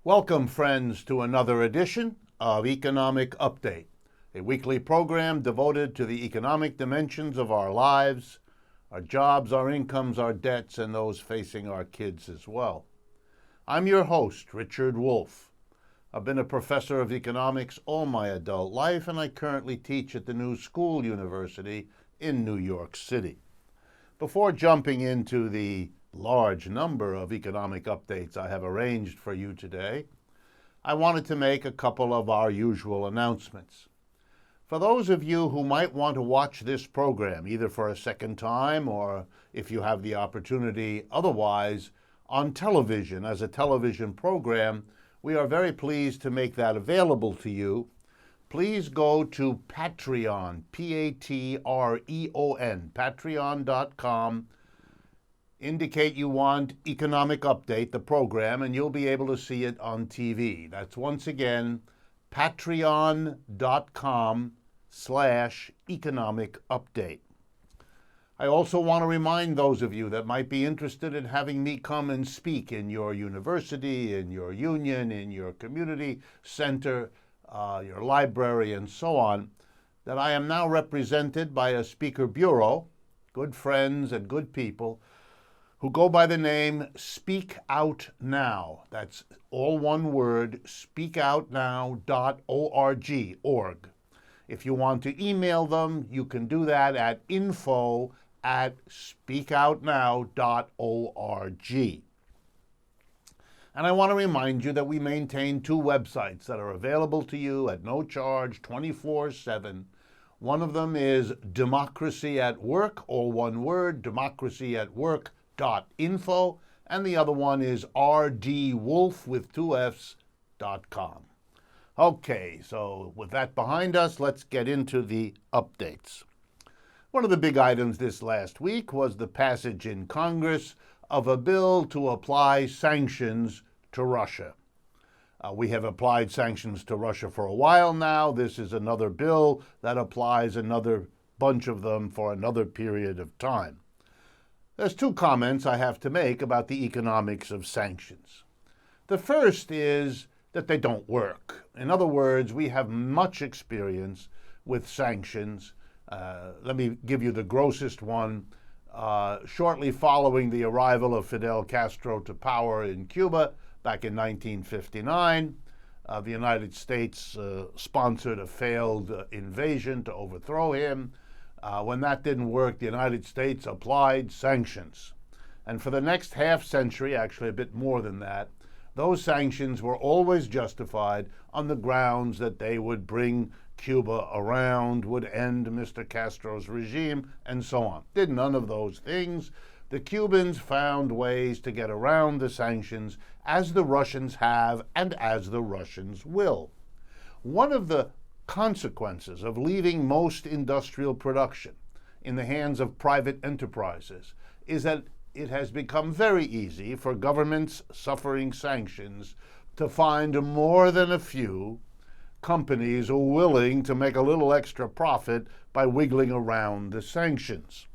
Welcome, friends, to another edition of Economic Update, a weekly program devoted to the economic dimensions of our lives, our jobs, our incomes, our debts, and those facing our kids as well. I'm your host, Richard Wolff. I've been a professor of economics all my adult life, and I currently teach at the New School University in New York City. Before jumping into the large number of economic updates I have arranged for you today, I wanted to make a couple of our usual announcements. For those of you who might want to watch this program, either for a second time or if you have the opportunity otherwise, on television as a television program, we are very pleased to make that available to you. Please go to Patreon, P-A-T-R-E-O-N, patreon.com. Indicate you want Economic Update, the program, and you'll be able to see it on TV. That's once again, patreon.com/economic update. I also want to remind those of you that might be interested in having me come and speak in your university, in your union, in your community center, your library, and so on, that I am now represented by a speaker bureau, good friends and good people, who go by the name Speak Out Now. That's all one word, speakoutnow.org. If you want to email them, you can do that at info@speakoutnow.org. And I want to remind you that we maintain two websites that are available to you at no charge 24/7. One of them is Democracy at Work, all one word, democracyatwork.info, and the other one is rdwolff with two F's.com. Okay, so with that behind us, let's get into the updates. One of the big items this last week was the passage in Congress of a bill to apply sanctions to Russia. We have applied sanctions to Russia for a while now. This is another bill that applies another bunch of them for another period of time. There's two comments I have to make about the economics of sanctions. The first is that they don't work. In other words, we have much experience with sanctions. Let me give you the grossest one. Shortly following the arrival of Fidel Castro to power in Cuba back in 1959, the United States sponsored a failed invasion to overthrow him. When that didn't work, the United States applied sanctions. And for the next half century, actually a bit more than that, those sanctions were always justified on the grounds that they would bring Cuba around, would end Mr. Castro's regime, and so on. Did none of those things. The Cubans found ways to get around the sanctions, as the Russians have and as the Russians will. One of the consequences of leaving most industrial production in the hands of private enterprises is that it has become very easy for governments suffering sanctions to find more than a few companies are willing to make a little extra profit by wiggling around the sanctions.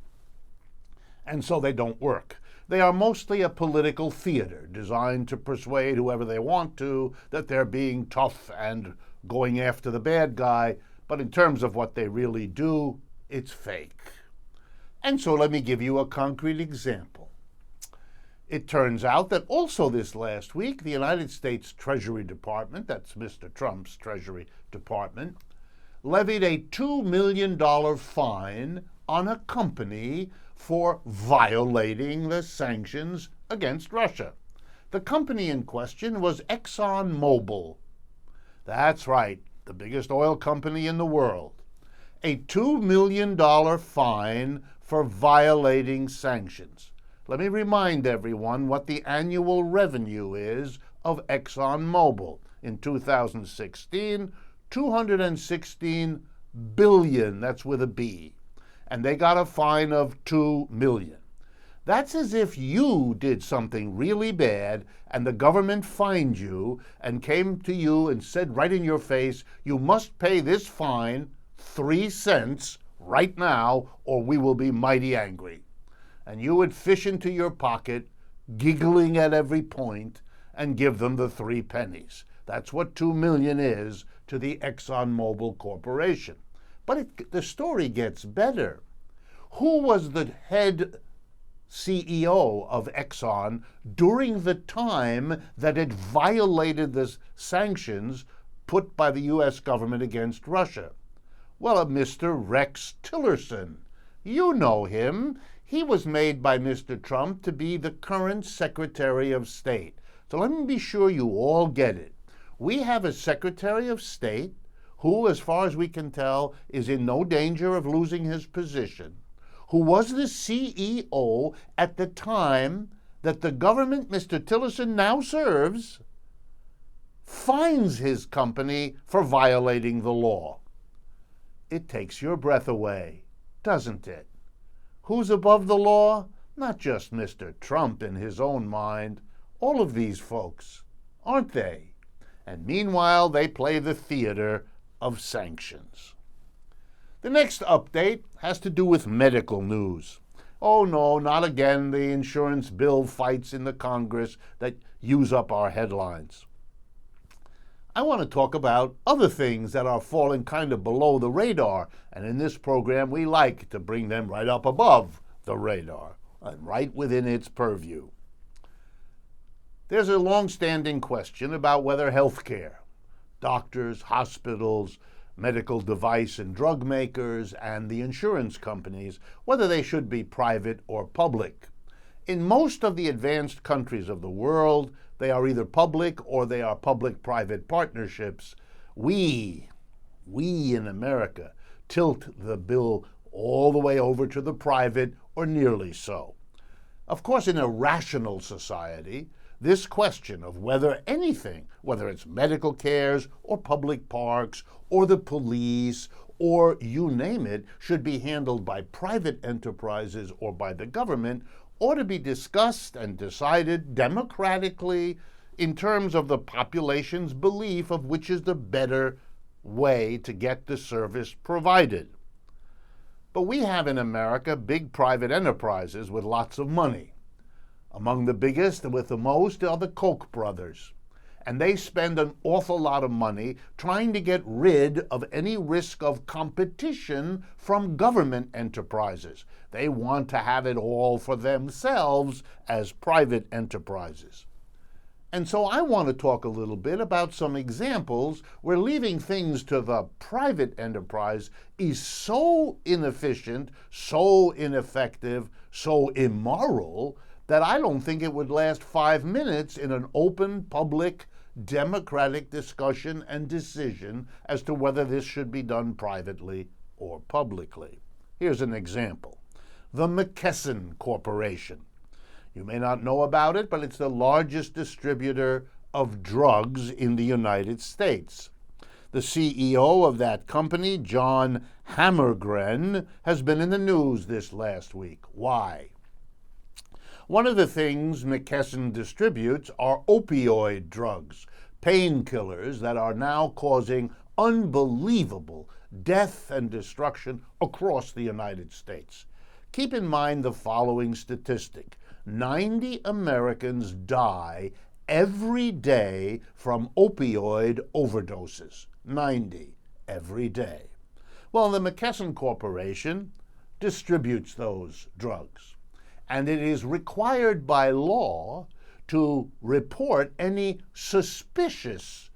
And so they don't work. They are mostly a political theater designed to persuade whoever they want to that they're being tough and going after the bad guy, but in terms of what they really do, it's fake. And so let me give you a concrete example. It turns out that also this last week, the United States Treasury Department, that's Mr. Trump's Treasury Department, levied a $2 million fine on a company for violating the sanctions against Russia. The company in question was ExxonMobil. That's right, the biggest oil company in the world. A $2 million fine for violating sanctions. Let me remind everyone what the annual revenue is of ExxonMobil. In 2016, $216 billion, that's with a B. And they got a fine of $2 million. That's as if you did something really bad and the government fined you and came to you and said right in your face, you must pay this fine 3 cents right now or we will be mighty angry. And you would fish into your pocket, giggling at every point, and give them the 3 pennies. That's what $2 million is to the ExxonMobil Corporation. But the story gets better. Who was the head CEO of Exxon during the time that it violated the sanctions put by the U.S. government against Russia? Well, a Mr. Rex Tillerson. You know him. He was made by Mr. Trump to be the current Secretary of State. So let me be sure you all get it. We have a Secretary of State who, as far as we can tell, is in no danger of losing his position, who was the CEO at the time that the government Mr. Tillerson now serves fines his company for violating the law. It takes your breath away, doesn't it? Who's above the law? Not just Mr. Trump in his own mind. All of these folks, aren't they? And meanwhile, they play the theater of sanctions. The next update has to do with medical news. Oh no, not again the insurance bill fights in the Congress that use up our headlines. I want to talk about other things that are falling kind of below the radar, and in this program we like to bring them right up above the radar and right within its purview. There's a long-standing question about whether healthcare, doctors, hospitals, medical device and drug makers, and the insurance companies, whether they should be private or public. In most of the advanced countries of the world, they are either public or they are public-private partnerships. We in America tilt the bill all the way over to the private or nearly so. Of course, in a rational society, this question of whether anything, whether it's medical cares or public parks or the police or you name it, should be handled by private enterprises or by the government, ought to be discussed and decided democratically in terms of the population's belief of which is the better way to get the service provided. But we have in America big private enterprises with lots of money. Among the biggest and with the most are the Koch brothers. And they spend an awful lot of money trying to get rid of any risk of competition from government enterprises. They want to have it all for themselves as private enterprises. And so I want to talk a little bit about some examples where leaving things to the private enterprise is so inefficient, so ineffective, so immoral, that I don't think it would last 5 minutes in an open, public, democratic discussion and decision as to whether this should be done privately or publicly. Here's an example. The McKesson Corporation. You may not know about it, but it's the largest distributor of drugs in the United States. The CEO of that company, John Hammergren, has been in the news this last week. Why? One of the things McKesson distributes are opioid drugs, painkillers that are now causing unbelievable death and destruction across the United States. Keep in mind the following statistic. 90 Americans die every day from opioid overdoses. 90 every day. Well, the McKesson Corporation distributes those drugs. And it is required by law to report any suspicious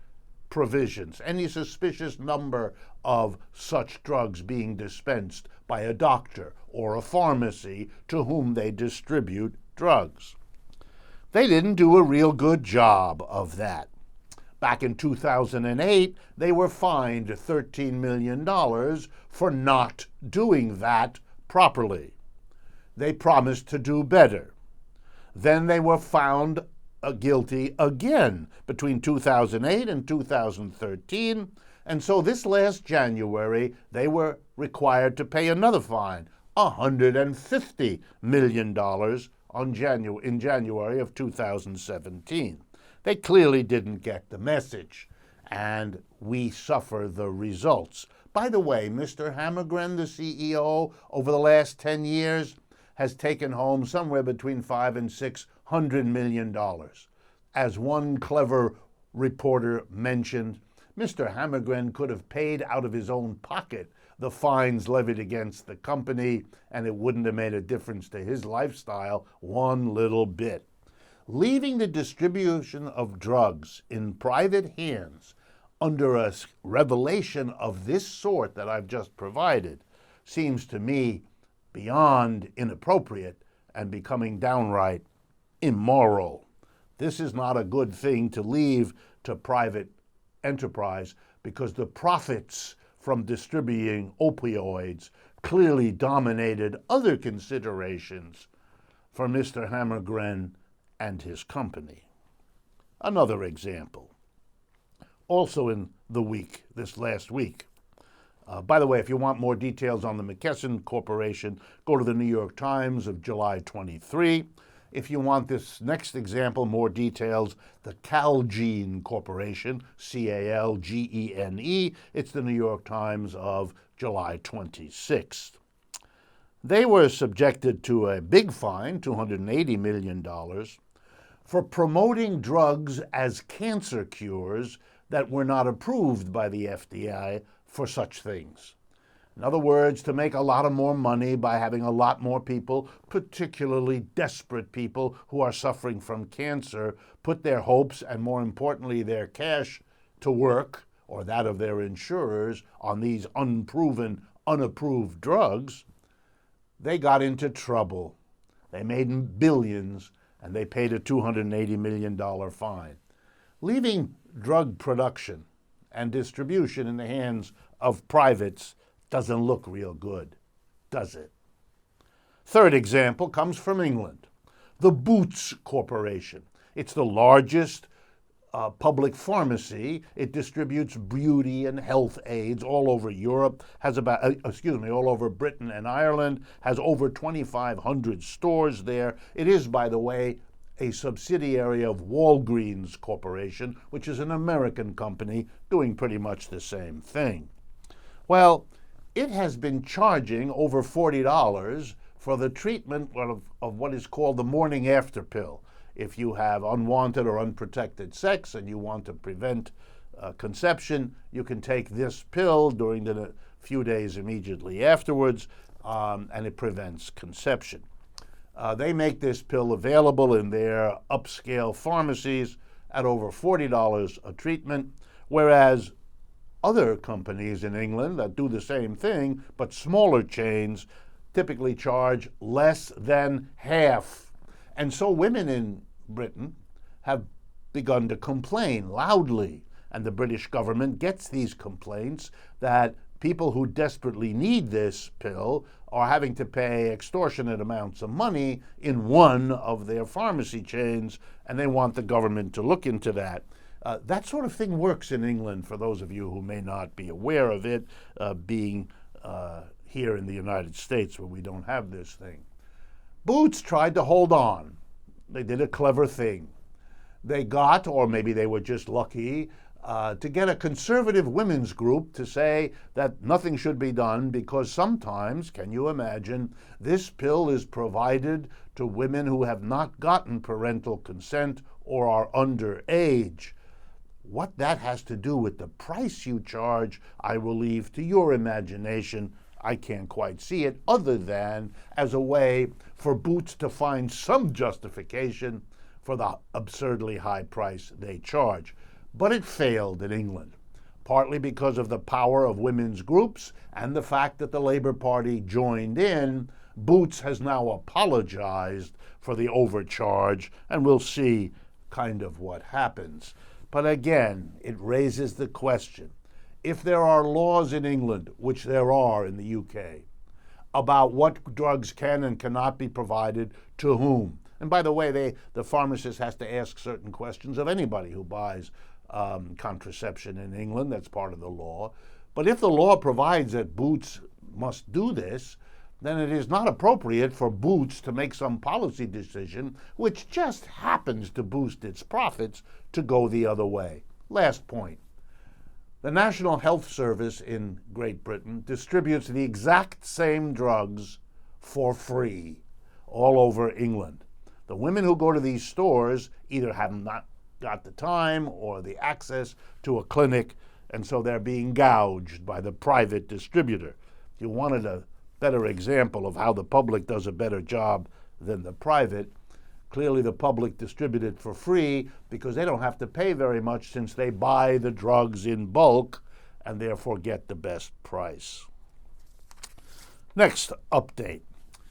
provisions, any suspicious number of such drugs being dispensed by a doctor or a pharmacy to whom they distribute drugs. They didn't do a real good job of that. Back in 2008, they were fined $13 million for not doing that properly. They promised to do better. Then they were found guilty again between 2008 and 2013, and so this last January they were required to pay another fine, $150 million in January of 2017. They clearly didn't get the message, and we suffer the results. By the way, Mr. Hammergren, the CEO, over the last 10 years, has taken home somewhere between $500 and $600 million. As one clever reporter mentioned, Mr. Hammergren could have paid out of his own pocket the fines levied against the company, and it wouldn't have made a difference to his lifestyle one little bit. Leaving the distribution of drugs in private hands under a revelation of this sort that I've just provided seems to me beyond inappropriate and becoming downright immoral. This is not a good thing to leave to private enterprise, because the profits from distributing opioids clearly dominated other considerations for Mr. Hammergren and his company. Another example, also in the week, this last week. By the way, if you want more details on the McKesson Corporation, go to the New York Times of July 23. If you want this next example, more details, the Calgene Corporation, C-A-L-G-E-N-E, it's the New York Times of July 26th. They were subjected to a big fine, $280 million, for promoting drugs as cancer cures that were not approved by the FDA for such things. In other words, to make a lot of more money by having a lot more people, particularly desperate people who are suffering from cancer, put their hopes and, more importantly, their cash to work, or that of their insurers, on these unproven, unapproved drugs, they got into trouble. They made billions, and they paid a $280 million fine. Leaving drug production and distribution in the hands of privates doesn't look real good, does it? Third example comes from England. The Boots Corporation. It's the largest public pharmacy. It distributes beauty and health aids all over Europe, all over Britain and Ireland, has over 2,500 stores there. It is, by the way, a subsidiary of Walgreens Corporation, which is an American company doing pretty much the same thing. Well, it has been charging over $40 for the treatment of what is called the morning after pill. If you have unwanted or unprotected sex and you want to prevent conception, you can take this pill during the few days immediately afterwards, and it prevents conception. They make this pill available in their upscale pharmacies at over $40 a treatment, whereas other companies in England that do the same thing, but smaller chains, typically charge less than half. And so women in Britain have begun to complain loudly, and the British government gets these complaints that people who desperately need this pill are having to pay extortionate amounts of money in one of their pharmacy chains, and they want the government to look into that. That sort of thing works in England, for those of you who may not be aware of it, being here in the United States where we don't have this thing. Boots tried to hold on. They did a clever thing. They got, or maybe they were just lucky, to get a conservative women's group to say that nothing should be done because sometimes, can you imagine, this pill is provided to women who have not gotten parental consent or are underage. What that has to do with the price you charge, I will leave to your imagination. I can't quite see it, other than as a way for Boots to find some justification for the absurdly high price they charge. But it failed in England, partly because of the power of women's groups and the fact that the Labour Party joined in. Boots has now apologized for the overcharge, and we'll see kind of what happens. But again, it raises the question, if there are laws in England, which there are in the UK, about what drugs can and cannot be provided to whom. And by the way, the pharmacist has to ask certain questions of anybody who buys contraception in England. That's part of the law. But if the law provides that Boots must do this, then it is not appropriate for Boots to make some policy decision which just happens to boost its profits to go the other way. Last point. The National Health Service in Great Britain distributes the exact same drugs for free all over England. The women who go to these stores either have not got the time or the access to a clinic, and so they're being gouged by the private distributor. If you wanted a better example of how the public does a better job than the private, clearly the public distribute it for free because they don't have to pay very much since they buy the drugs in bulk and therefore get the best price. Next update.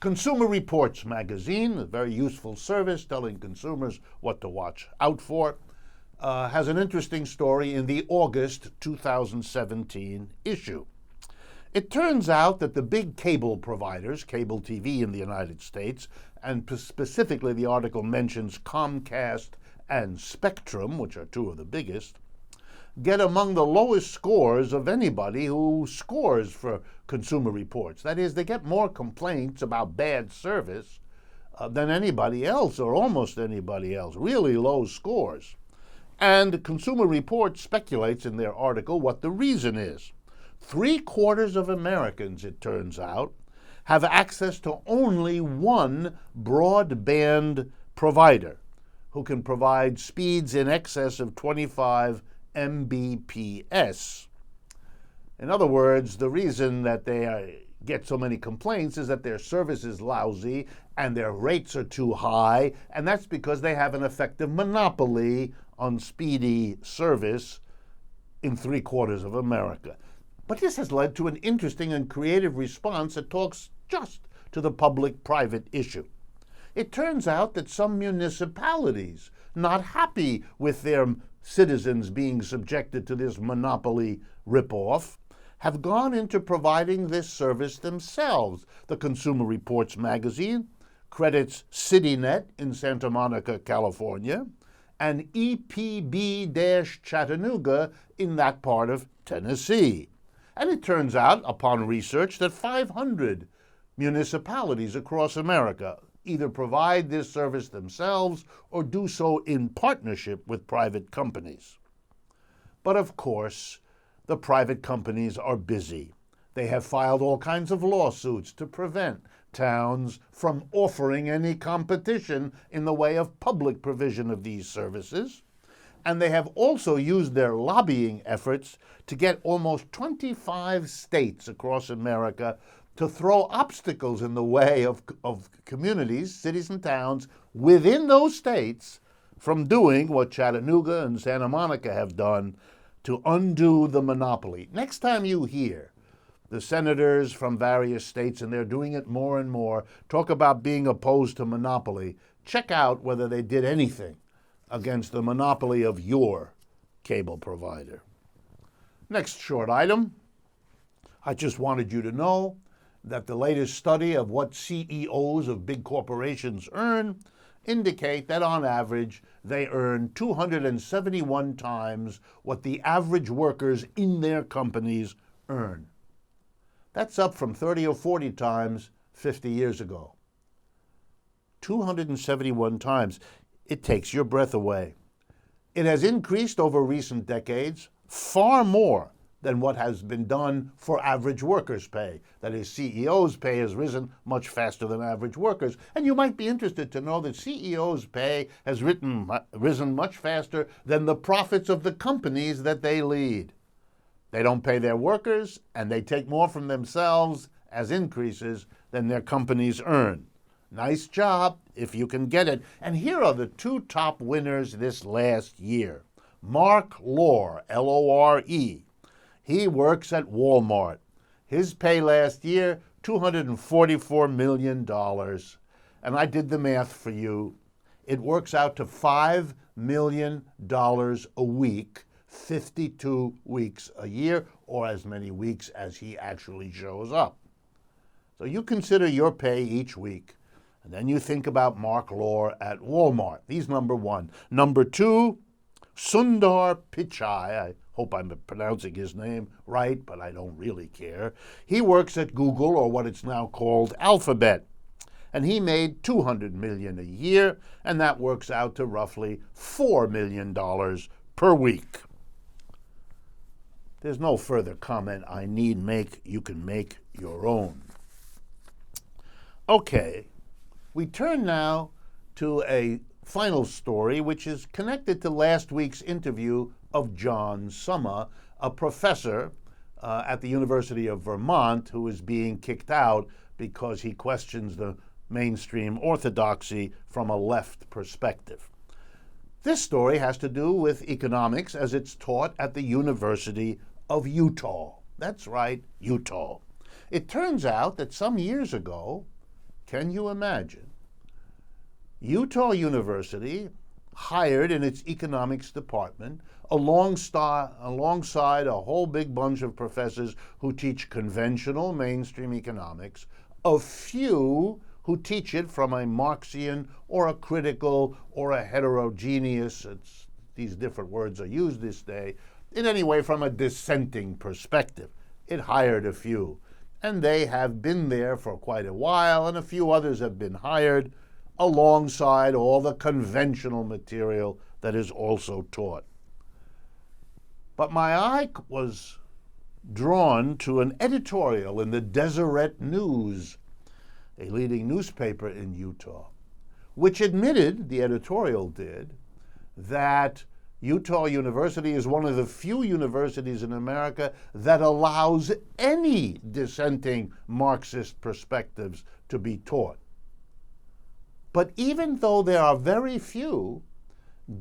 Consumer Reports magazine, a very useful service telling consumers what to watch out for, has an interesting story in the August 2017 issue. It turns out that the big cable providers, cable TV in the United States, and specifically the article mentions Comcast and Spectrum, which are two of the biggest, get among the lowest scores of anybody who scores for Consumer Reports. That is, they get more complaints about bad service than anybody else, or almost anybody else, really low scores. And Consumer Reports speculates in their article what the reason is. 3/4 of Americans, it turns out, have access to only one broadband provider who can provide speeds in excess of 25 Mbps. In other words, the reason that they get so many complaints is that their service is lousy and their rates are too high, and that's because they have an effective monopoly on speedy service in 3/4 of America. But this has led to an interesting and creative response that talks just to the public-private issue. It turns out that some municipalities, not happy with their citizens being subjected to this monopoly ripoff, have gone into providing this service themselves. The Consumer Reports magazine credits CityNet in Santa Monica, California, and EPB-Chattanooga in that part of Tennessee. And it turns out, upon research, that 500 municipalities across America either provide this service themselves or do so in partnership with private companies. But of course, the private companies are busy. They have filed all kinds of lawsuits to prevent towns from offering any competition in the way of public provision of these services. And they have also used their lobbying efforts to get almost 25 states across America to throw obstacles in the way of communities, cities and towns within those states from doing what Chattanooga and Santa Monica have done to undo the monopoly. Next time you hear the senators from various states, and they're doing it more and more, talk about being opposed to monopoly, check out whether they did anything against the monopoly of your cable provider. Next short item. I just wanted you to know that the latest study of what CEOs of big corporations earn indicate that on average they earn 271 times what the average workers in their companies earn. That's up from 30 or 40 times 50 years ago. 271 times. It takes your breath away. It has increased over recent decades far more than what has been done for average workers' pay. That is, CEOs' pay has risen much faster than average workers. And you might be interested to know that CEOs' pay has risen much faster than the profits of the companies that they lead. They don't pay their workers, and they take more from themselves as increases than their companies earn. Nice job, if you can get it. And here are the two top winners this last year. Mark Lore, L-O-R-E. He works at Walmart. His pay last year, $244 million. And I did the math for you. It works out to $5 million a week, 52 weeks a year, or as many weeks as he actually shows up. So you consider your pay each week. And then you think about Mark Lore at Walmart. He's number one. Number two, Sundar Pichai. I hope I'm pronouncing his name right, but I don't really care. He works at Google, or what it's now called Alphabet. And he made $200 million a year, and that works out to roughly $4 million per week. There's no further comment I need make. You can make your own. Okay. We turn now to a final story, which is connected to last week's interview of John Summer, a professor at the University of Vermont who is being kicked out because he questions the mainstream orthodoxy from a left perspective. This story has to do with economics as it's taught at the University of Utah. That's right, Utah. It turns out that some years ago, can you imagine, Utah University hired in its economics department alongside a whole big bunch of professors who teach conventional mainstream economics, a few who teach it from a Marxian or a critical or a heterogeneous, these different words are used this day, in any way from a dissenting perspective. It hired a few, and they have been there for quite a while, and a few others have been hired alongside all the conventional material that is also taught. But my eye was drawn to an editorial in the Deseret News, a leading newspaper in Utah, which admitted, the editorial did, that Utah University is one of the few universities in America that allows any dissenting Marxist perspectives to be taught. But even though there are very few,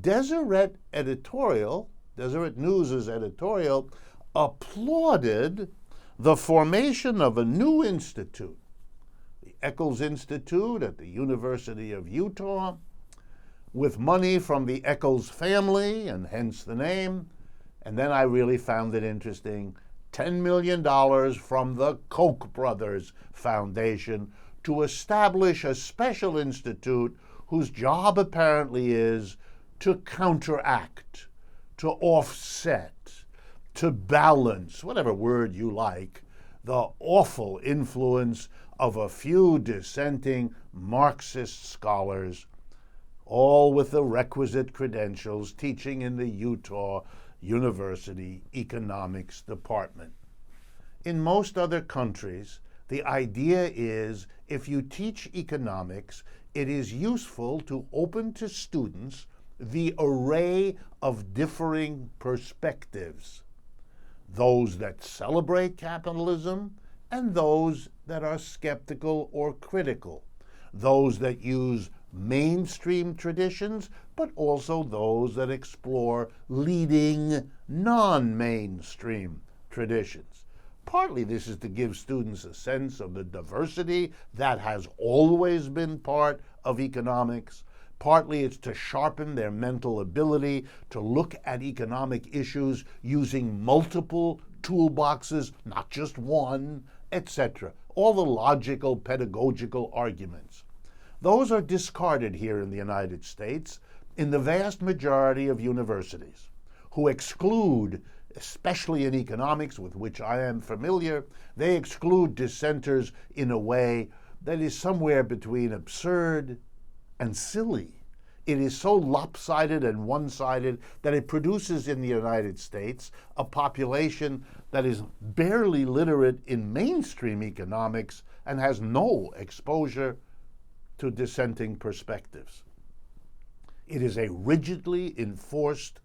Deseret News' editorial applauded the formation of a new institute, the Eccles Institute at the University of Utah, with money from the Eccles family, and hence the name. And then I really found it interesting, $10 million from the Koch brothers Foundation to establish a special institute whose job apparently is to counteract, to offset, to balance, whatever word you like, the awful influence of a few dissenting Marxist scholars, all with the requisite credentials, teaching in the Utah University Economics Department. In most other countries, the idea is if you teach economics, it is useful to open to students the array of differing perspectives, those that celebrate capitalism and those that are skeptical or critical, those that use mainstream traditions, but also those that explore leading non-mainstream traditions. Partly this is to give students a sense of the diversity that has always been part of economics. Partly it's to sharpen their mental ability to look at economic issues using multiple toolboxes, not just one, etc. All the logical, pedagogical arguments. Those are discarded here in the United States in the vast majority of universities, who exclude, especially in economics, with which I am familiar, they exclude dissenters in a way that is somewhere between absurd and silly. It is so lopsided and one-sided that it produces in the United States a population that is barely literate in mainstream economics and has no exposure to dissenting perspectives. It is a rigidly enforced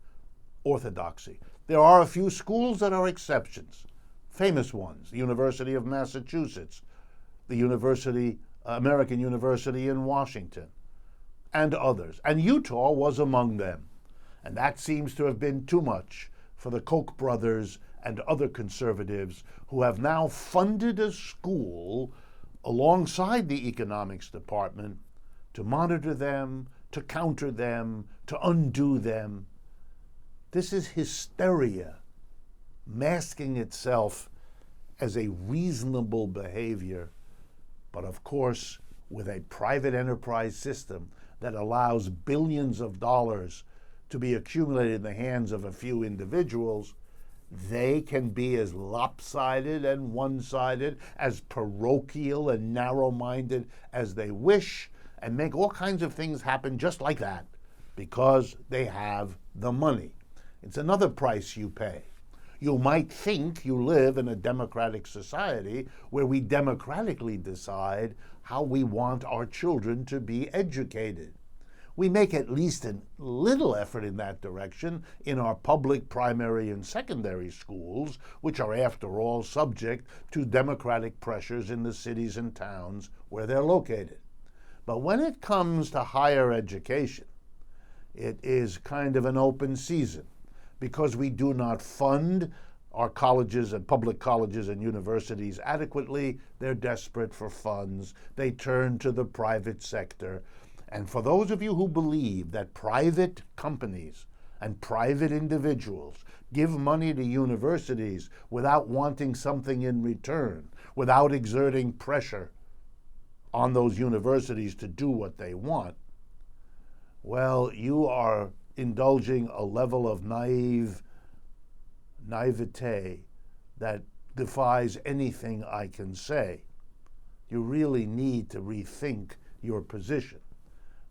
orthodoxy. There are a few schools that are exceptions, famous ones, the University of Massachusetts, the American University in Washington, and others. And Utah was among them. And that seems to have been too much for the Koch brothers and other conservatives who have now funded a school alongside the economics department to monitor them, to counter them, to undo them. This is hysteria masking itself as a reasonable behavior, but of course with a private enterprise system that allows billions of dollars to be accumulated in the hands of a few individuals, they can be as lopsided and one-sided, as parochial and narrow-minded as they wish, and make all kinds of things happen just like that because they have the money. It's another price you pay. You might think you live in a democratic society where we democratically decide how we want our children to be educated. We make at least a little effort in that direction in our public primary and secondary schools, which are, after all, subject to democratic pressures in the cities and towns where they're located. But when it comes to higher education, it is kind of an open season because we do not fund our colleges and public colleges and universities adequately. They're desperate for funds. They turn to the private sector. And for those of you who believe that private companies and private individuals give money to universities without wanting something in return, without exerting pressure on those universities to do what they want, well, you are indulging a level of naivete that defies anything I can say. You really need to rethink your position.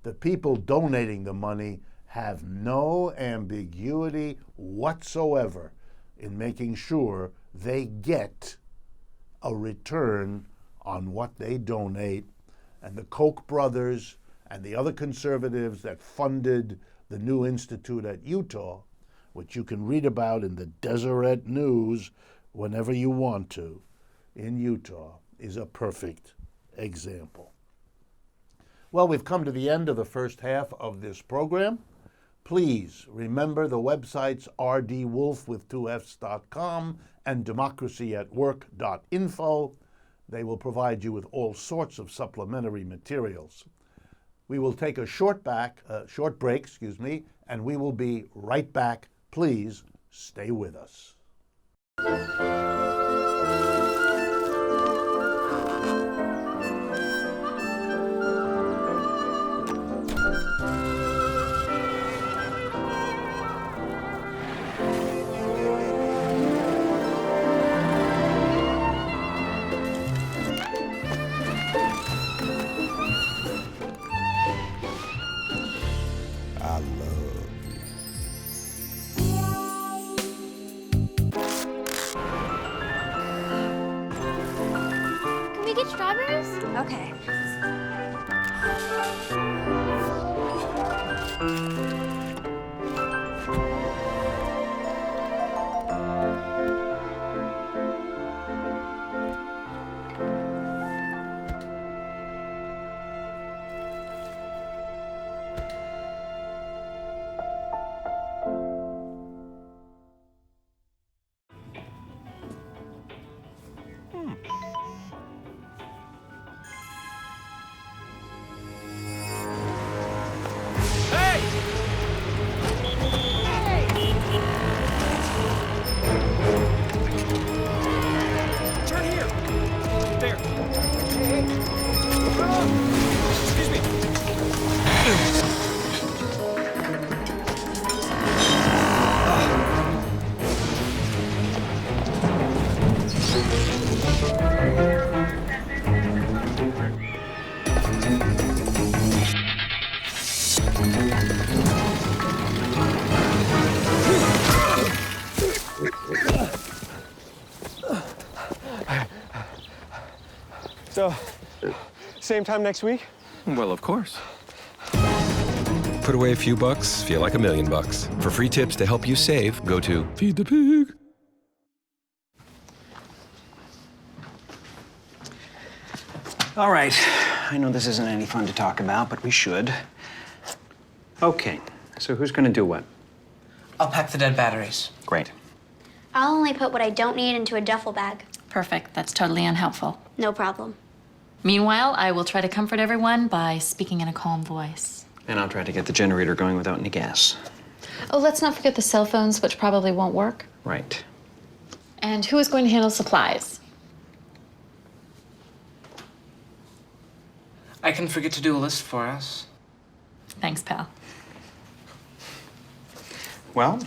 The people donating the money have no ambiguity whatsoever in making sure they get a return on what they donate. And the Koch brothers and the other conservatives that funded the new institute at Utah, which you can read about in the Deseret News whenever you want to, in Utah, is a perfect example. Well, we've come to the end of the first half of this program. Please remember the websites rdwolff.com and democracyatwork.info. They will provide you with all sorts of supplementary materials. We will take a short break, and we will be right back. Please stay with us. Can we get strawberries? Okay. So, same time next week? Well, of course. Put away a few bucks, feel like $1 million. For free tips to help you save, go to Feed the Pig. All right. I know this isn't any fun to talk about, but we should. Okay, so who's gonna do what? I'll pack the dead batteries. Great. I'll only put what I don't need into a duffel bag. Perfect. That's totally unhelpful. No problem. Meanwhile, I will try to comfort everyone by speaking in a calm voice. And I'll try to get the generator going without any gas. Oh, let's not forget the cell phones, which probably won't work. Right. And who is going to handle supplies? I can forget to do a list for us. Thanks, pal. Well,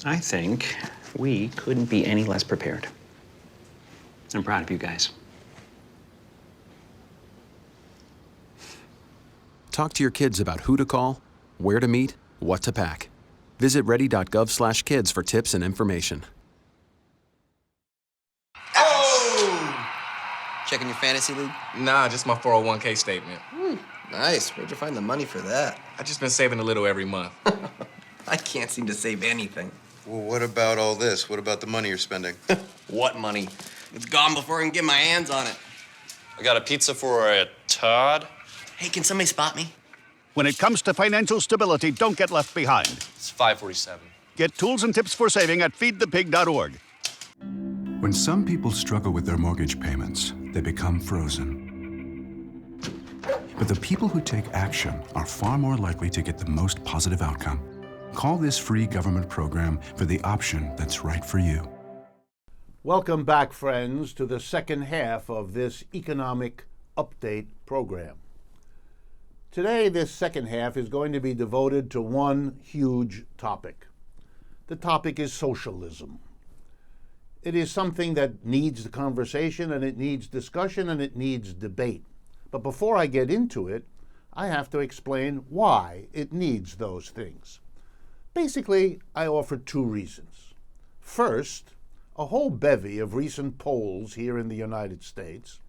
I think we couldn't be any less prepared. I'm proud of you guys. Talk to your kids about who to call, where to meet, what to pack. Visit ready.gov/kids for tips and information. Checking your fantasy league? Nah, just my 401k statement. Nice. Where'd you find the money for that? I've just been saving a little every month. I can't seem to save anything. Well, what about all this? What about the money you're spending? What money? It's gone before I can get my hands on it. I got a pizza for a Todd. Hey, can somebody spot me? When it comes to financial stability, don't get left behind. It's 547. Get tools and tips for saving at feedthepig.org. When some people struggle with their mortgage payments, they become frozen. But the people who take action are far more likely to get the most positive outcome. Call this free government program for the option that's right for you. Welcome back, friends, to the second half of this economic update program. Today, this second half is going to be devoted to one huge topic. The topic is socialism. It is something that needs the conversation, and it needs discussion, and it needs debate. But before I get into it, I have to explain why it needs those things. Basically, I offer two reasons. First, a whole bevy of recent polls here in the United States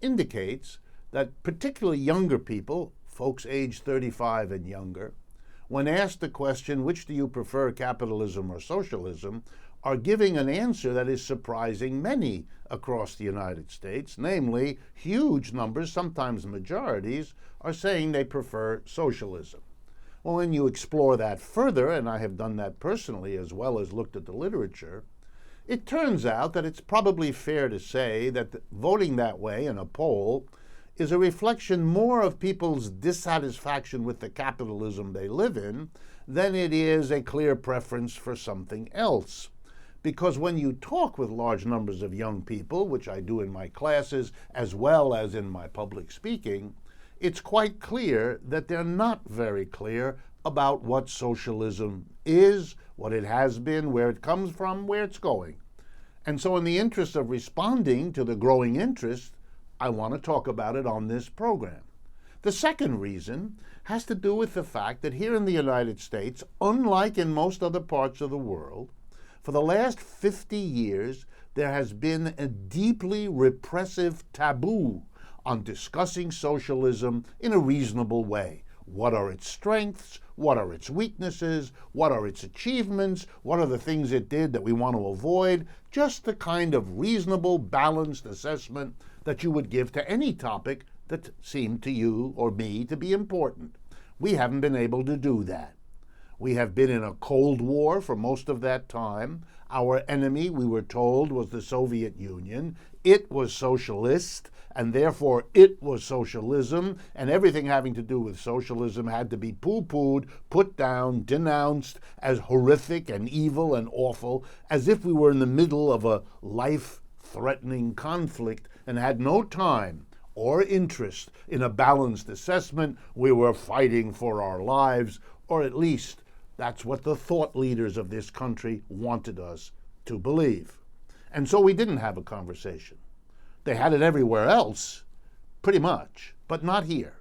indicates that particularly younger people, folks aged 35 and younger, when asked the question, which do you prefer, capitalism or socialism, are giving an answer that is surprising many across the United States. Namely, huge numbers, sometimes majorities, are saying they prefer socialism. Well, when you explore that further, and I have done that personally as well as looked at the literature, it turns out that it's probably fair to say that voting that way in a poll is a reflection more of people's dissatisfaction with the capitalism they live in than it is a clear preference for something else. Because when you talk with large numbers of young people, which I do in my classes as well as in my public speaking, it's quite clear that they're not very clear about what socialism is, what it has been, where it comes from, where it's going. And so in the interest of responding to the growing interest, I want to talk about it on this program. The second reason has to do with the fact that here in the United States, unlike in most other parts of the world, for the last 50 years, there has been a deeply repressive taboo on discussing socialism in a reasonable way. What are its strengths? What are its weaknesses? What are its achievements? What are the things it did that we want to avoid? Just the kind of reasonable, balanced assessment that you would give to any topic that seemed to you or me to be important. We haven't been able to do that. We have been in a Cold War for most of that time. Our enemy, we were told, was the Soviet Union. It was socialist, and therefore it was socialism, and everything having to do with socialism had to be pooh-poohed, put down, denounced as horrific and evil and awful, as if we were in the middle of a life-threatening conflict and had no time or interest in a balanced assessment. We were fighting for our lives, or at least that's what the thought leaders of this country wanted us to believe. And so we didn't have a conversation. They had it everywhere else, pretty much, but not here.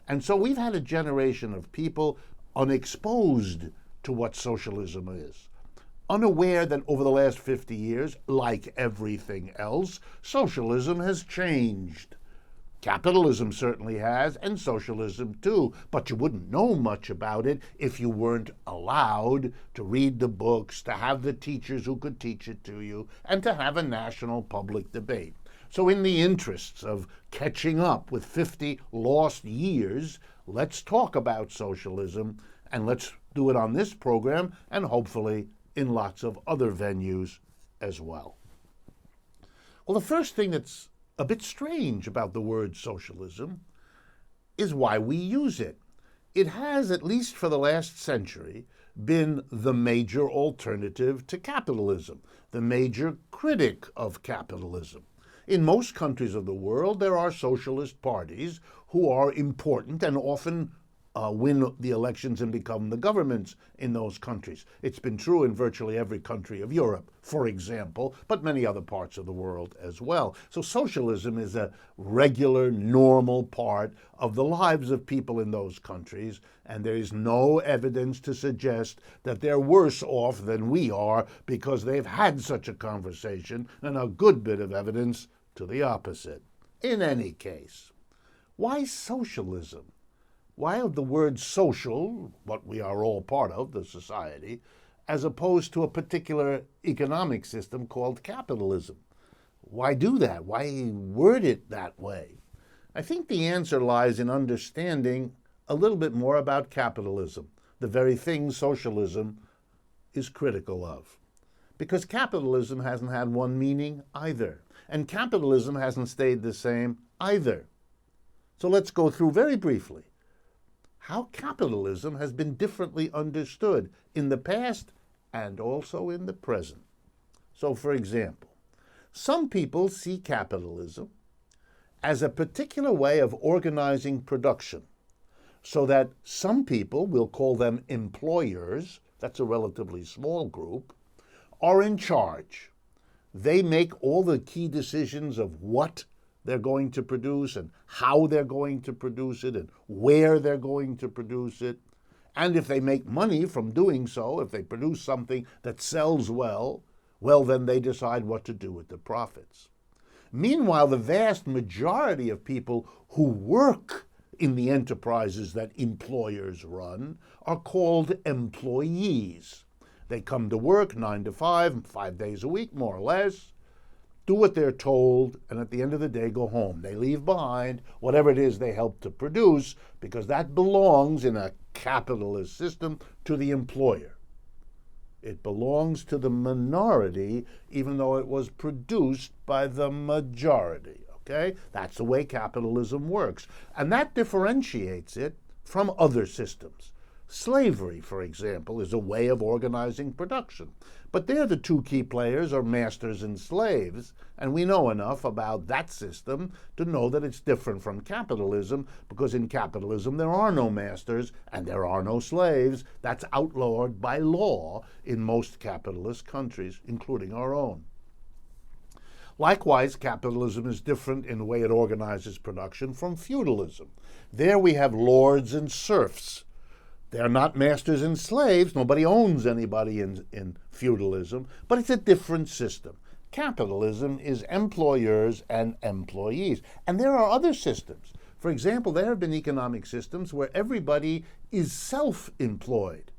And so we've had a generation of people unexposed to what socialism is, unaware that over the last 50 years, like everything else, socialism has changed. Capitalism certainly has, and socialism too, but you wouldn't know much about it if you weren't allowed to read the books, to have the teachers who could teach it to you, and to have a national public debate. So in the interests of catching up with 50 lost years, let's talk about socialism, and let's do it on this program, and hopefully in lots of other venues as well. Well, the first thing that's a bit strange about the word socialism is why we use it. It has, at least for the last century, been the major alternative to capitalism, the major critic of capitalism. In most countries of the world, there are socialist parties who are important and often win the elections and become the governments in those countries. It's been true in virtually every country of Europe, for example, but many other parts of the world as well. So socialism is a regular, normal part of the lives of people in those countries, and there is no evidence to suggest that they're worse off than we are because they've had such a conversation, and a good bit of evidence to the opposite. In any case, why socialism? While the word social, what we are all part of, the society, as opposed to a particular economic system called capitalism. Why do that? Why word it that way? I think the answer lies in understanding a little bit more about capitalism, the very thing socialism is critical of. Because capitalism hasn't had one meaning either, and capitalism hasn't stayed the same either. So let's go through very briefly how capitalism has been differently understood in the past and also in the present. So, for example, some people see capitalism as a particular way of organizing production, so that some people, we'll call them employers, that's a relatively small group, are in charge. They make all the key decisions of what they're going to produce and how they're going to produce it and where they're going to produce it. And if they make money from doing so, if they produce something that sells well, then they decide what to do with the profits. Meanwhile, the vast majority of people who work in the enterprises that employers run are called employees. They come to work 9 to 5, 5 days a week, more or less, do what they're told, and at the end of the day go home. They leave behind whatever it is they help to produce, because that belongs in a capitalist system to the employer. It belongs to the minority, even though it was produced by the majority. Okay? That's the way capitalism works. And that differentiates it from other systems. Slavery, for example, is a way of organizing production. But there the two key players are masters and slaves, and we know enough about that system to know that it's different from capitalism, because in capitalism there are no masters and there are no slaves. That's outlawed by law in most capitalist countries, including our own. Likewise, capitalism is different in the way it organizes production from feudalism. There we have lords and serfs. They're not masters and slaves. Nobody owns anybody in feudalism, but it's a different system. Capitalism is employers and employees. And there are other systems. For example, there have been economic systems where everybody is self-employed.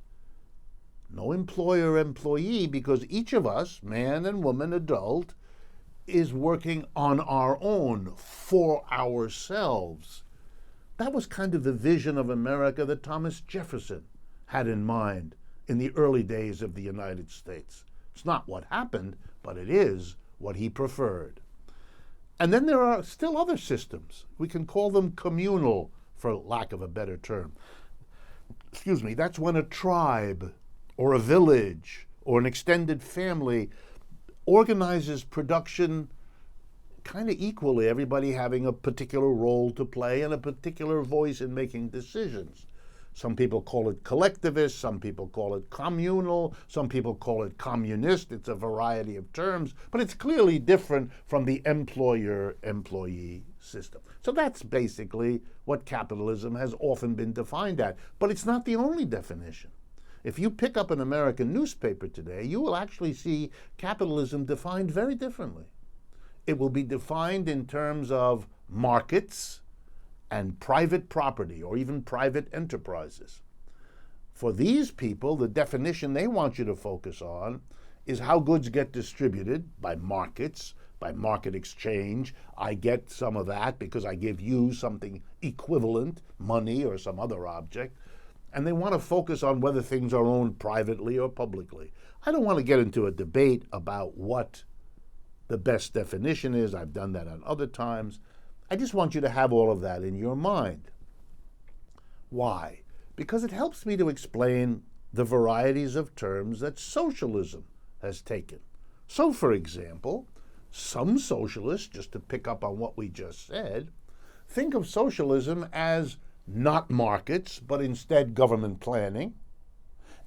No employer-employee, because each of us, man and woman, adult, is working on our own, for ourselves. That was kind of the vision of America that Thomas Jefferson had in mind in the early days of the United States. It's not what happened, but it is what he preferred. And then there are still other systems. We can call them communal, for lack of a better term. Excuse me, that's when a tribe or a village or an extended family organizes production kind of equally, everybody having a particular role to play and a particular voice in making decisions. Some people call it collectivist, some people call it communal, some people call it communist. It's a variety of terms, but it's clearly different from the employer-employee system. So that's basically what capitalism has often been defined at, but it's not the only definition. If you pick up an American newspaper today, you will actually see capitalism defined very differently. It will be defined in terms of markets and private property, or even private enterprises. For these people, the definition they want you to focus on is how goods get distributed by markets, by market exchange. I get some of that because I give you something equivalent, money or some other object. And they want to focus on whether things are owned privately or publicly. I don't want to get into a debate about what the best definition is. I've done that on other times. I just want you to have all of that in your mind. Why? Because it helps me to explain the varieties of terms that socialism has taken. So, for example, some socialists, just to pick up on what we just said, think of socialism as not markets, but instead government planning,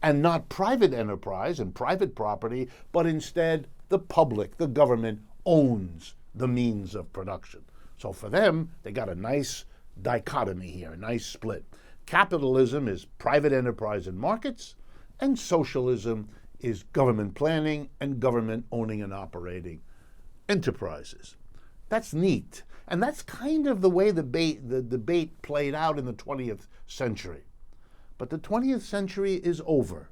and not private enterprise and private property, but instead the public, the government, owns the means of production. So for them, they got a nice dichotomy here, a nice split. Capitalism is private enterprise and markets, and socialism is government planning and government owning and operating enterprises. That's neat. And that's kind of the way the debate played out in the 20th century. But the 20th century is over.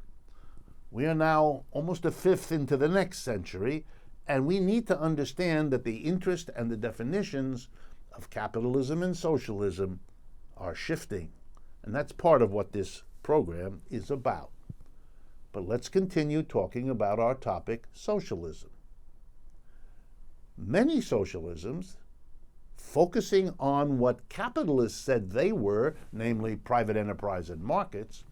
We are now almost a fifth into the next century, and we need to understand that the interest and the definitions of capitalism and socialism are shifting. And that's part of what this program is about. But let's continue talking about our topic, socialism. Many socialisms, focusing on what capitalists said they were, namely private enterprise and markets,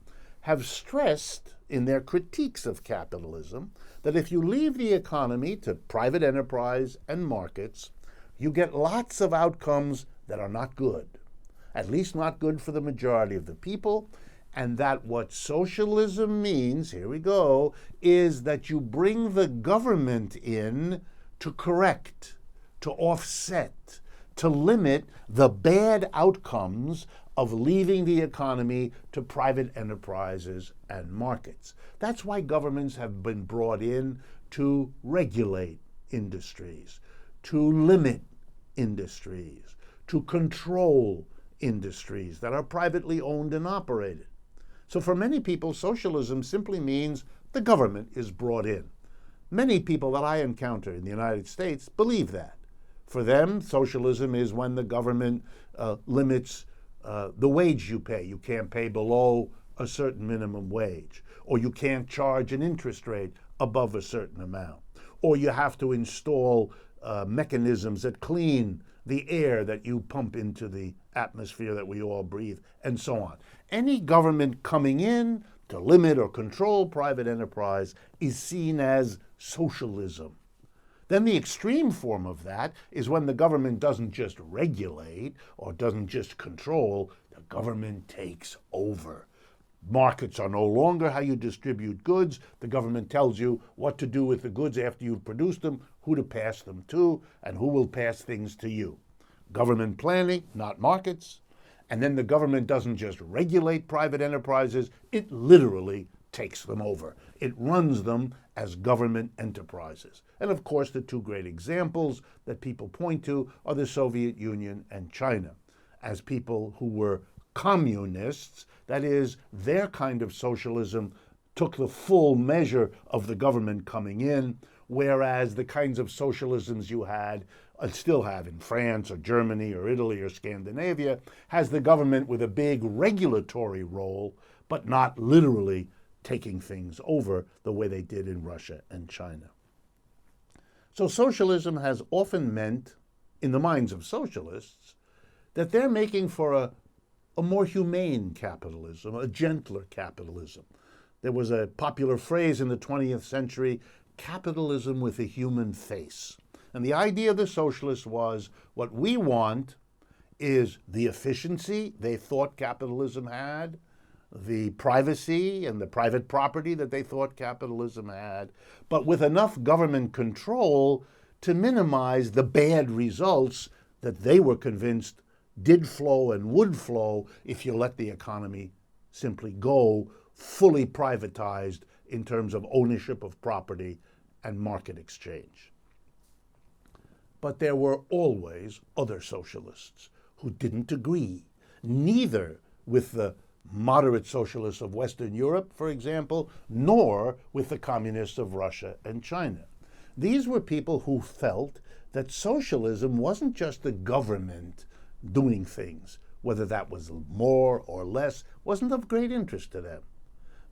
have stressed in their critiques of capitalism that if you leave the economy to private enterprise and markets, you get lots of outcomes that are not good, at least not good for the majority of the people, and that what socialism means, here we go, is that you bring the government in to correct, to offset, to limit the bad outcomes of leaving the economy to private enterprises and markets. That's why governments have been brought in to regulate industries, to limit industries, to control industries that are privately owned and operated. So for many people, socialism simply means the government is brought in. Many people that I encounter in the United States believe that. For them, socialism is when the government limits the wage you pay. You can't pay below a certain minimum wage, or you can't charge an interest rate above a certain amount, or you have to install mechanisms that clean the air that you pump into the atmosphere that we all breathe, and so on. Any government coming in to limit or control private enterprise is seen as socialism. Then the extreme form of that is when the government doesn't just regulate or doesn't just control, the government takes over. Markets are no longer how you distribute goods. The government tells you what to do with the goods after you've produced them, who to pass them to, and who will pass things to you. Government planning, not markets. And then the government doesn't just regulate private enterprises, it literally takes them over. It runs them as government enterprises. And of course, the two great examples that people point to are the Soviet Union and China, as people who were communists, that is, their kind of socialism took the full measure of the government coming in, whereas the kinds of socialisms you had, still have in France or Germany or Italy or Scandinavia, has the government with a big regulatory role, but not literally taking things over the way they did in Russia and China. So socialism has often meant, in the minds of socialists, that they're making for a more humane capitalism, a gentler capitalism. There was a popular phrase in the 20th century, capitalism with a human face. And the idea of the socialists was, what we want is the efficiency they thought capitalism had, the privacy and the private property that they thought capitalism had, but with enough government control to minimize the bad results that they were convinced did flow and would flow if you let the economy simply go fully privatized in terms of ownership of property and market exchange. But there were always other socialists who didn't agree, neither with the moderate socialists of Western Europe, for example, nor with the communists of Russia and China. These were people who felt that socialism wasn't just the government doing things, whether that was more or less, wasn't of great interest to them.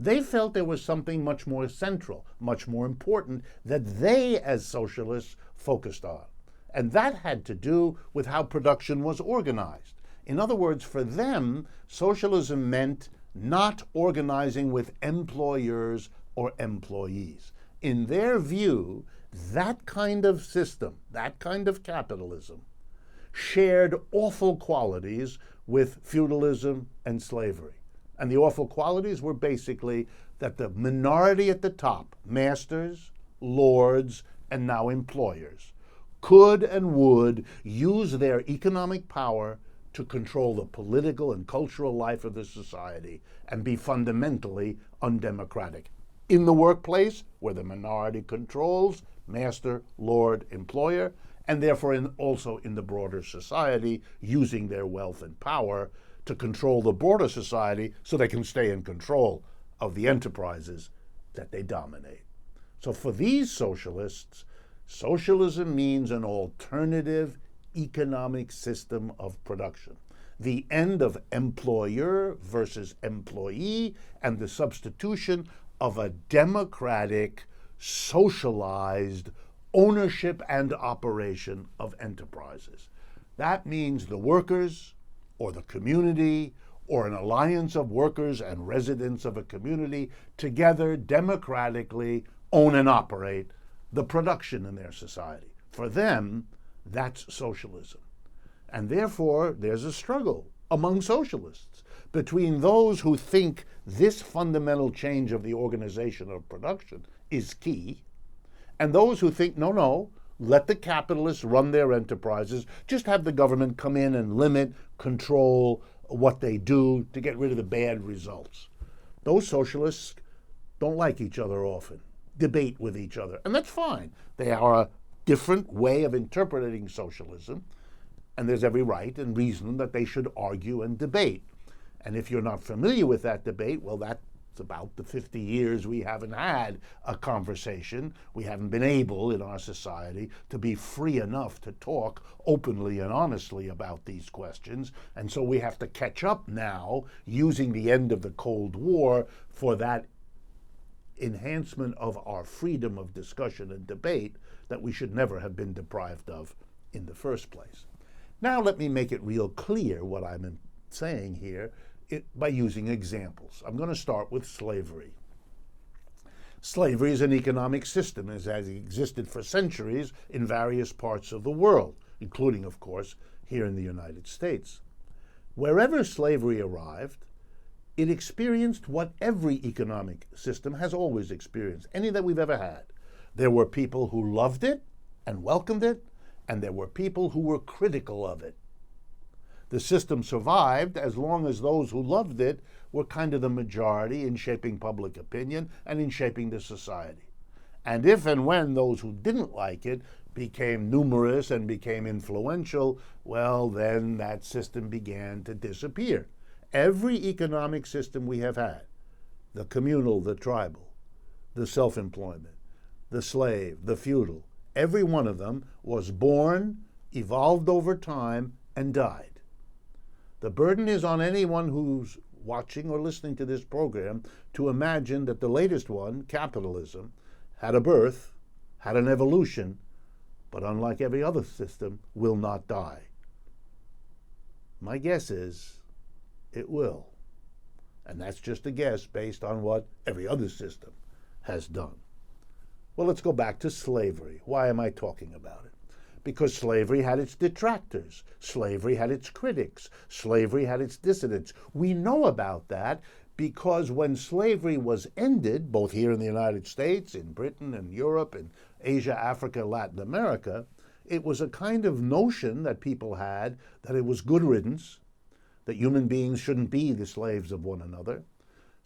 They felt there was something much more central, much more important, that they as socialists focused on. And that had to do with how production was organized. In other words, for them, socialism meant not organizing with employers or employees. In their view, that kind of system, that kind of capitalism, shared awful qualities with feudalism and slavery. And the awful qualities were basically that the minority at the top, masters, lords, and now employers, could and would use their economic power to control the political and cultural life of the society and be fundamentally undemocratic. In the workplace, where the minority controls, master, lord, employer, and therefore also in the broader society, using their wealth and power to control the broader society so they can stay in control of the enterprises that they dominate. So for these socialists, socialism means an alternative economic system of production, the end of employer versus employee, and the substitution of a democratic, socialized ownership and operation of enterprises. That means the workers or the community or an alliance of workers and residents of a community together democratically own and operate the production in their society. For them, that's socialism. And therefore, there's a struggle among socialists between those who think this fundamental change of the organization of production is key, and those who think, no, let the capitalists run their enterprises, just have the government come in and limit, control what they do to get rid of the bad results. Those socialists don't like each other often, debate with each other, and that's fine. They are a different way of interpreting socialism, and there's every right and reason that they should argue and debate. And if you're not familiar with that debate, well, that's about the 50 years we haven't had a conversation. We haven't been able in our society to be free enough to talk openly and honestly about these questions. And so we have to catch up now using the end of the Cold War for that enhancement of our freedom of discussion and debate that we should never have been deprived of in the first place. Now let me make it real clear what I'm saying here by using examples. I'm going to start with slavery. Slavery is an economic system as has existed for centuries in various parts of the world, including, of course, here in the United States. Wherever slavery arrived, it experienced what every economic system has always experienced, any that we've ever had. There were people who loved it and welcomed it, and there were people who were critical of it. The system survived as long as those who loved it were kind of the majority in shaping public opinion and in shaping the society. And if and when those who didn't like it became numerous and became influential, well, then that system began to disappear. Every economic system we have had, the communal, the tribal, the self-employment, the slave, the feudal, every one of them was born, evolved over time, and died. The burden is on anyone who's watching or listening to this program to imagine that the latest one, capitalism, had a birth, had an evolution, but unlike every other system, will not die. My guess is it will. And that's just a guess based on what every other system has done. Well, let's go back to slavery. Why am I talking about it? Because slavery had its detractors. Slavery had its critics. Slavery had its dissidents. We know about that because when slavery was ended, both here in the United States, in Britain and Europe, and Asia, Africa, Latin America, it was a kind of notion that people had that it was good riddance, that human beings shouldn't be the slaves of one another.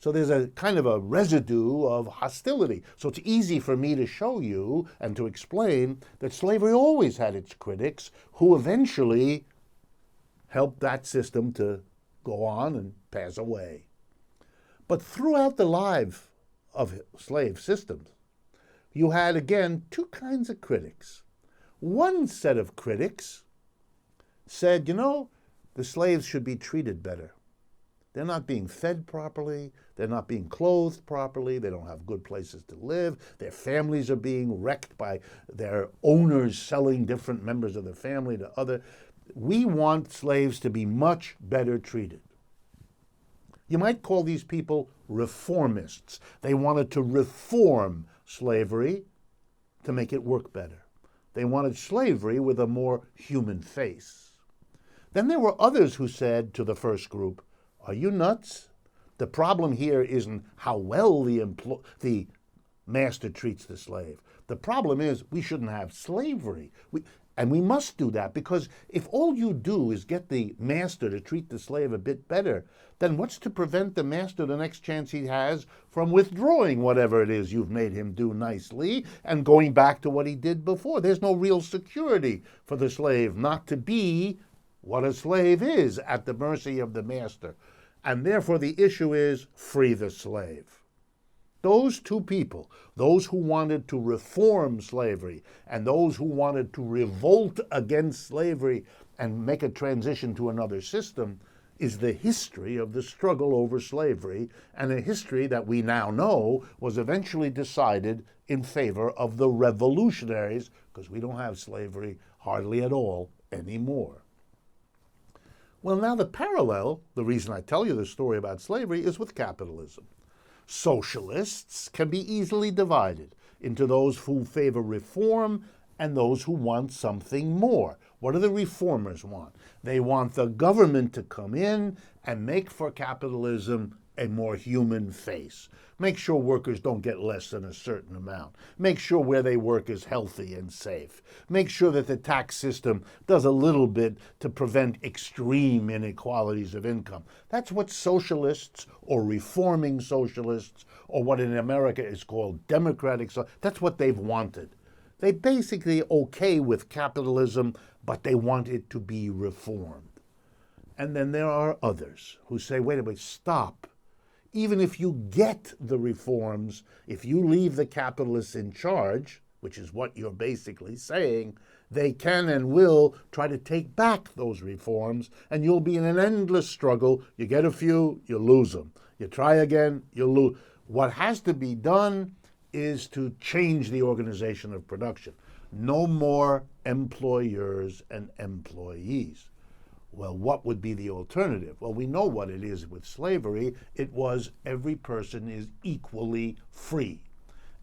So there's a kind of a residue of hostility. So it's easy for me to show you and to explain that slavery always had its critics who eventually helped that system to go on and pass away. But throughout the life of slave systems, you had, again, two kinds of critics. One set of critics said, the slaves should be treated better. They're not being fed properly. They're not being clothed properly. They don't have good places to live. Their families are being wrecked by their owners selling different members of the family to other. We want slaves to be much better treated. You might call these people reformists. They wanted to reform slavery to make it work better. They wanted slavery with a more human face. Then there were others who said to the first group, are you nuts? The problem here isn't how well the master treats the slave. The problem is we shouldn't have slavery. And we must do that, because if all you do is get the master to treat the slave a bit better, then what's to prevent the master the next chance he has from withdrawing whatever it is you've made him do nicely and going back to what he did before? There's no real security for the slave not to be what a slave is, at the mercy of the master. And therefore the issue is free the slave. Those two people, those who wanted to reform slavery and those who wanted to revolt against slavery and make a transition to another system, is the history of the struggle over slavery, and a history that we now know was eventually decided in favor of the revolutionaries, because we don't have slavery hardly at all anymore. Well, now the parallel, the reason I tell you the story about slavery, is with capitalism. Socialists can be easily divided into those who favor reform and those who want something more. What do the reformers want? They want the government to come in and make for capitalism a more human face. Make sure workers don't get less than a certain amount. Make sure where they work is healthy and safe. Make sure that the tax system does a little bit to prevent extreme inequalities of income. That's what socialists, or reforming socialists, or what in America is called democratic, that's what they've wanted. They basically okay with capitalism, but they want it to be reformed. And then there are others who say, wait a minute, stop. Even if you get the reforms, if you leave the capitalists in charge, which is what you're basically saying, they can and will try to take back those reforms, and you'll be in an endless struggle. You get a few, you lose them. You try again, you lose. What has to be done is to change the organization of production. No more employers and employees. Well, what would be the alternative? Well, we know what it is with slavery. It was every person is equally free.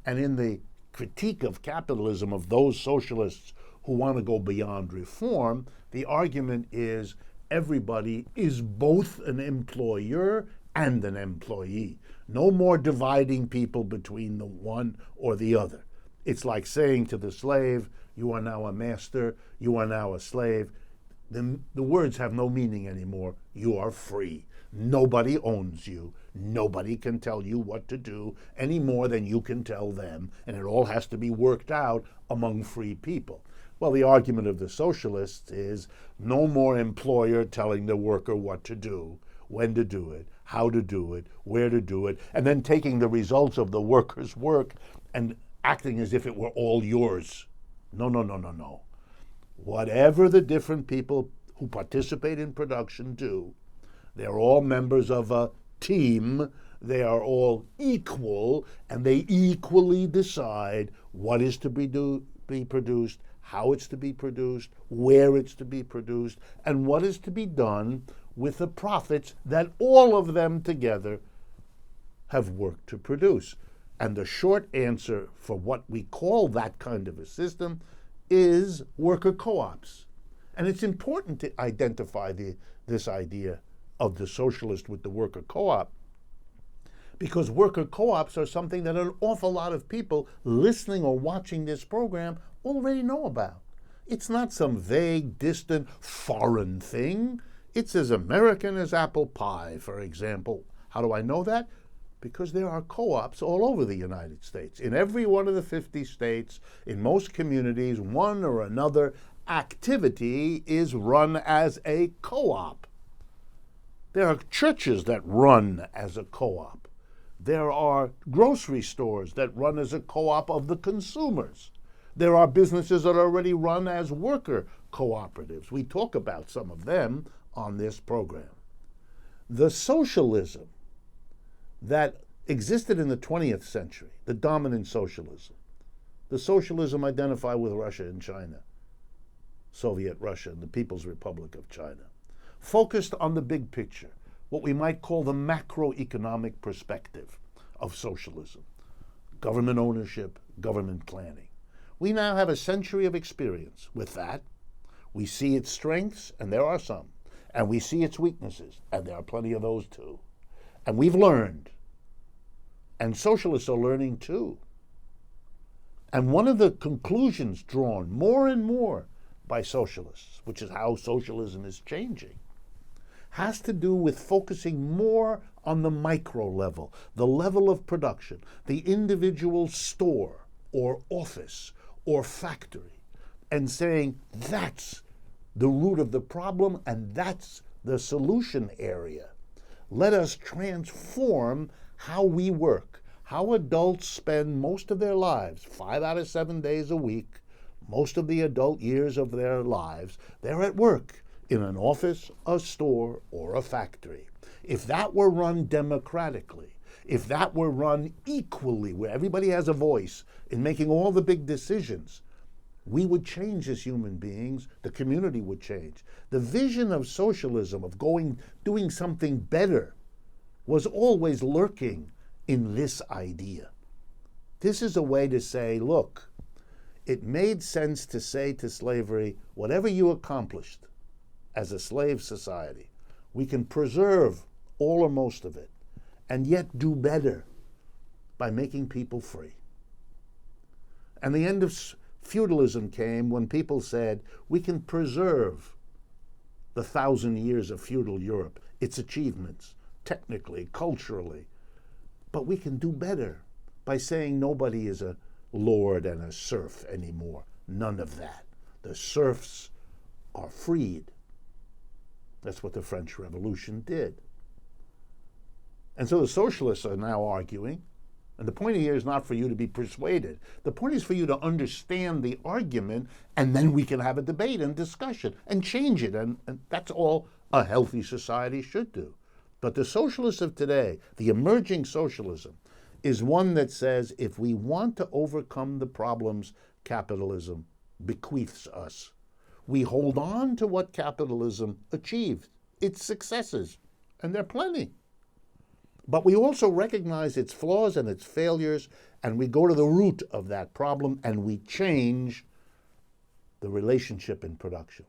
And in the critique of capitalism of those socialists who want to go beyond reform, the argument is everybody is both an employer and an employee. No more dividing people between the one or the other. It's like saying to the slave, you are now a master, you are now a slave. The words have no meaning anymore. You are free. Nobody owns you. Nobody can tell you what to do any more than you can tell them, and it all has to be worked out among free people. Well, the argument of the socialists is no more employer telling the worker what to do, when to do it, how to do it, where to do it, and then taking the results of the worker's work and acting as if it were all yours. No, no, no, no, no. Whatever the different people who participate in production do, they're all members of a team, they are all equal, and they equally decide what is to be produced, how it's to be produced, where it's to be produced, and what is to be done with the profits that all of them together have worked to produce. And the short answer for what we call that kind of a system is worker co-ops. And it's important to identify this idea of the socialist with the worker co-op, because worker co-ops are something that an awful lot of people listening or watching this program already know about. It's not some vague, distant, foreign thing. It's as American as apple pie, for example. How do I know that? Because there are co-ops all over the United States. In every one of the 50 states, in most communities, one or another activity is run as a co-op. There are churches that run as a co-op. There are grocery stores that run as a co-op of the consumers. There are businesses that already run as worker cooperatives. We talk about some of them on this program. The socialism that existed in the 20th century, the dominant socialism, the socialism identified with Russia and China, Soviet Russia and the People's Republic of China, focused on the big picture, what we might call the macroeconomic perspective of socialism, government ownership, government planning. We now have a century of experience with that. We see its strengths, and there are some, and we see its weaknesses, and there are plenty of those too. And we've learned, and socialists are learning too. And one of the conclusions drawn more and more by socialists, which is how socialism is changing, has to do with focusing more on the micro level, the level of production, the individual store or office or factory, and saying that's the root of the problem and that's the solution area. Let us transform how we work, how adults spend most of their lives, 5 out of 7 days a week, most of the adult years of their lives, they're at work in an office, a store, or a factory. If that were run democratically, if that were run equally, where everybody has a voice in making all the big decisions, we would change as human beings, the community would change. The vision of socialism, of doing something better, was always lurking in this idea. This is a way to say, look, it made sense to say to slavery, whatever you accomplished as a slave society, we can preserve all or most of it, and yet do better by making people free. And the end of feudalism came when people said, we can preserve the 1,000 years of feudal Europe, its achievements, technically, culturally, but we can do better by saying nobody is a lord and a serf anymore. None of that. The serfs are freed. That's what the French Revolution did. And so the socialists are now arguing, and the point here is not for you to be persuaded. The point is for you to understand the argument, and then we can have a debate and discussion and change it. And that's all a healthy society should do. But the socialists of today, the emerging socialism, is one that says if we want to overcome the problems capitalism bequeaths us, we hold on to what capitalism achieved, its successes, and there are plenty. But we also recognize its flaws and its failures, and we go to the root of that problem, and we change the relationship in production.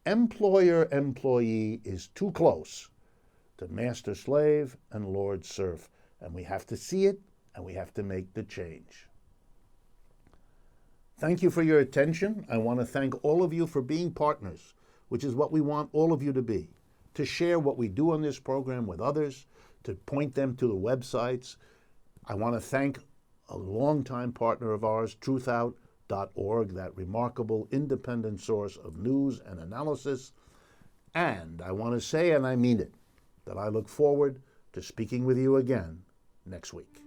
Employer-employee is too close to master-slave and lord-serf, and we have to see it, and we have to make the change. Thank you for your attention. I want to thank all of you for being partners, which is what we want all of you to be, to share what we do on this program with others, to point them to the websites. I want to thank a longtime partner of ours, truthout.org, that remarkable independent source of news and analysis. And I want to say, and I mean it, that I look forward to speaking with you again next week.